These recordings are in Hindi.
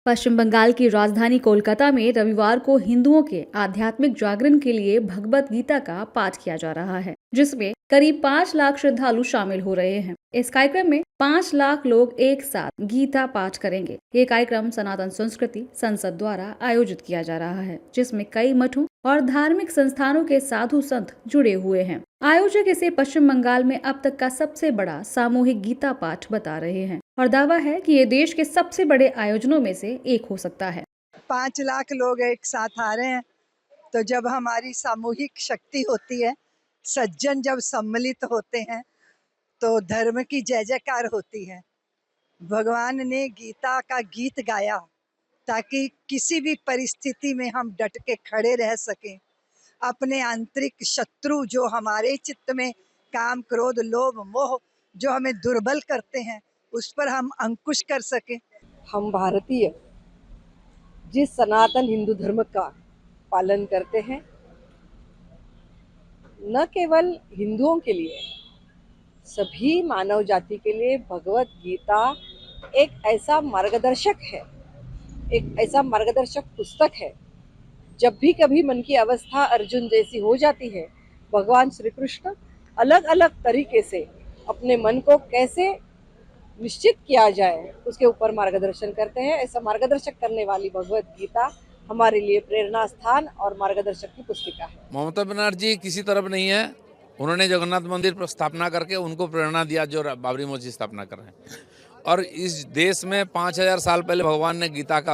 पश्चिम बंगाल की राजधानी कोलकाता में रविवार को हिंदुओं के आध्यात्मिक जागरण के लिए भगवत गीता का पाठ किया जा रहा है, जिसमें करीब 5 लाख श्रद्धालु शामिल हो रहे हैं। इस कार्यक्रम में 5 लाख लोग एक साथ गीता पाठ करेंगे। ये कार्यक्रम सनातन संस्कृति संसद द्वारा आयोजित किया जा रहा है, जिसमें कई मठों और धार्मिक संस्थानों के साधु संत जुड़े हुए हैं। आयोजक इसे पश्चिम बंगाल में अब तक का सबसे बड़ा सामूहिक गीता पाठ बता रहे हैं और दावा है कि ये देश के सबसे बड़े आयोजनों में से एक हो सकता है। 5 लाख लोग एक साथ आ रहे हैं, तो जब हमारी सामूहिक शक्ति होती है, सज्जन जब सम्मिलित होते हैं, तो धर्म की जय जयकार होती है। भगवान ने गीता का गीत गाया ताकि किसी भी परिस्थिति में हम डट के खड़े रह सकें। अपने आंतरिक शत्रु जो हमारे चित्त में काम, क्रोध, लोभ, मोह जो हमें दुर्बल करते हैं, उस पर हम अंकुश कर सकें। हम भारतीय जिस सनातन हिंदू धर्म का पालन करते हैं, न केवल हिंदुओं के लिए, सभी मानव जाति के लिए भगवत गीता एक ऐसा मार्गदर्शक है, एक ऐसा मार्गदर्शक पुस्तक है। जब भी कभी मन की अवस्था अर्जुन जैसी हो जाती है, भगवान श्री कृष्ण अलग अलग तरीके से अपने मन को कैसे निश्चित किया जाए उसके ऊपर मार्गदर्शन करते हैं। ऐसा मार्गदर्शक करने वाली भगवत गीता हमारे लिए प्रेरणा स्थान और मार्गदर्शक की पुस्तिका है। ममता बनर्जी किसी तरफ नहीं है। उन्होंने जगन्नाथ मंदिर पर स्थापना करके उनको प्रेरणा दिया जो बाबरी मस्जिद की स्थापना कर रहे हैं। और इस देश में 5000 साल पहले भगवान ने गीता का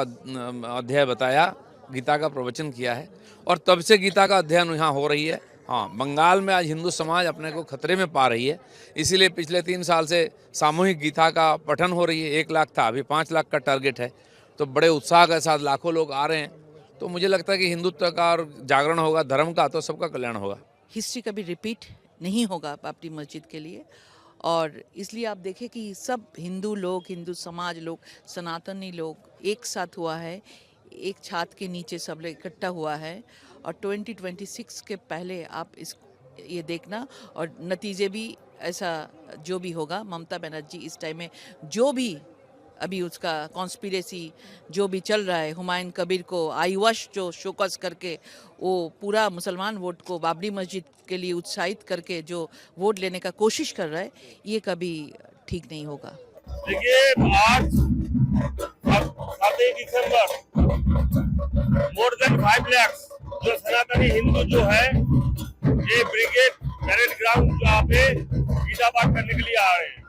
अध्याय बताया, गीता का प्रवचन किया है और तब से गीता का अध्ययन यहाँ हो रही है। हाँ, बंगाल में आज हिंदू समाज अपने को खतरे में पा रही है, इसीलिए पिछले 3 साल से सामूहिक गीता का पठन हो रही है। 1 लाख था, अभी 5 लाख का टारगेट है, तो बड़े उत्साह के साथ लाखों लोग आ रहे हैं। तो मुझे लगता है कि हिंदुत्व का और जागरण होगा, धर्म का, तो सबका कल्याण होगा। हिस्ट्री कभी रिपीट नहीं होगा बाबरी मस्जिद के लिए, और इसलिए आप देखें कि सब हिंदू लोग, हिंदू समाज लोग, सनातनी लोग एक साथ हुआ है, एक छात के नीचे सब लोग इकट्ठा हुआ है। और 2026 के पहले आप ये देखना, और नतीजे भी ऐसा जो भी होगा, ममता बनर्जी इस टाइम में जो भी अभी उसका कॉन्स्पिरेसी जो भी चल रहा है, हुमायूं कबीर को आईवश जो शोकस करके वो पूरा मुसलमान वोट को बाबरी मस्जिद के लिए उत्साहित करके जो वोट लेने का कोशिश कर रहा है, ये कभी ठीक नहीं होगा। देखिए, आज 7 दिसंबर मोर देन 5 लाख जो सनातनी हिंदू जो है, ये ब्रिगेड परेड ग्राउंड जहाँ पे गीता पाठ करने के लिए आ रहे हैं।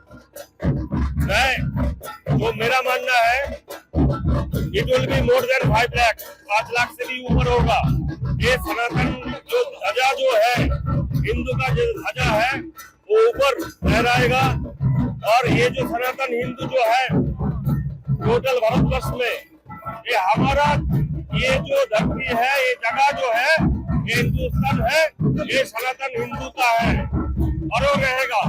तो मेरा मानना है it will be more than 5 lakh, 5 lakh से भी ऊपर होगा। ये सनातन जो ध्वजा जो है, हिंदू का जो ध्वजा है, वो ऊपर लहराएगा। और ये जो सनातन हिंदू जो है टोटल भारतवर्ष में, ये हमारा ये जो धरती है, ये जगह जो है, ये हिंदुस्तान है, ये सनातन हिंदू का है और वो रहेगा।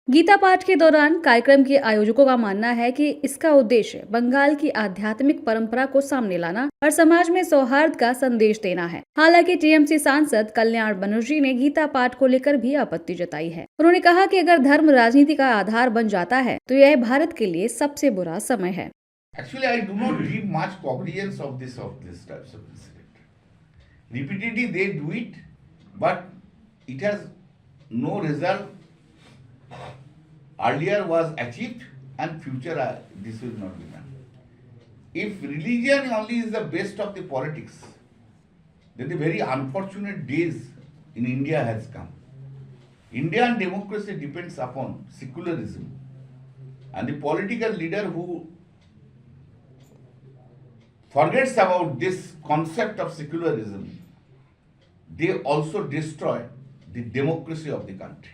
गीता पाठ के दौरान कार्यक्रम के आयोजकों का मानना है कि इसका उद्देश्य बंगाल की आध्यात्मिक परंपरा को सामने लाना और समाज में सौहार्द का संदेश देना है। हालांकि टीएमसी सांसद कल्याण बनर्जी ने गीता पाठ को लेकर भी आपत्ति जताई है। उन्होंने कहा कि अगर धर्म राजनीति का आधार बन जाता है तो यह भारत के लिए सबसे बुरा समय है। Actually, I do not give much cognizance of this types of incident. Repeatedly they do it, but it has no result. Earlier was achieved, and future this will not be done. If religion only is the best of the politics, then the very unfortunate days in India has come. Indian democracy depends upon secularism, and the political leader who forgets about this concept of secularism, they also destroy the democracy of the country.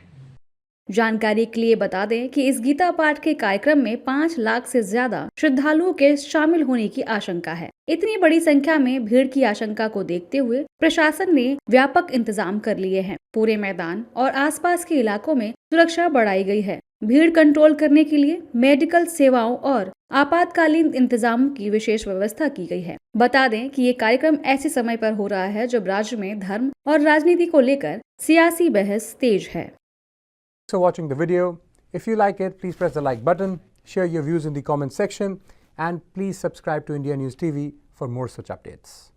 जानकारी के लिए बता दें कि इस गीता पाठ के कार्यक्रम में 5 लाख से ज्यादा श्रद्धालुओं के शामिल होने की आशंका है। इतनी बड़ी संख्या में भीड़ की आशंका को देखते हुए प्रशासन ने व्यापक इंतजाम कर लिए हैं। पूरे मैदान और आसपास के इलाकों में सुरक्षा बढ़ाई गई है। भीड़ कंट्रोल करने के लिए मेडिकल सेवाओं और आपातकालीन इंतजामों की विशेष व्यवस्था की गई है। बता दें कि ये कार्यक्रम ऐसे समय पर हो रहा है जब राज्य में धर्म और राजनीति को लेकर सियासी बहस तेज है। For watching the video. If you like it, please press the like button, share your views in the comment section, and please subscribe to India News TV for more such updates.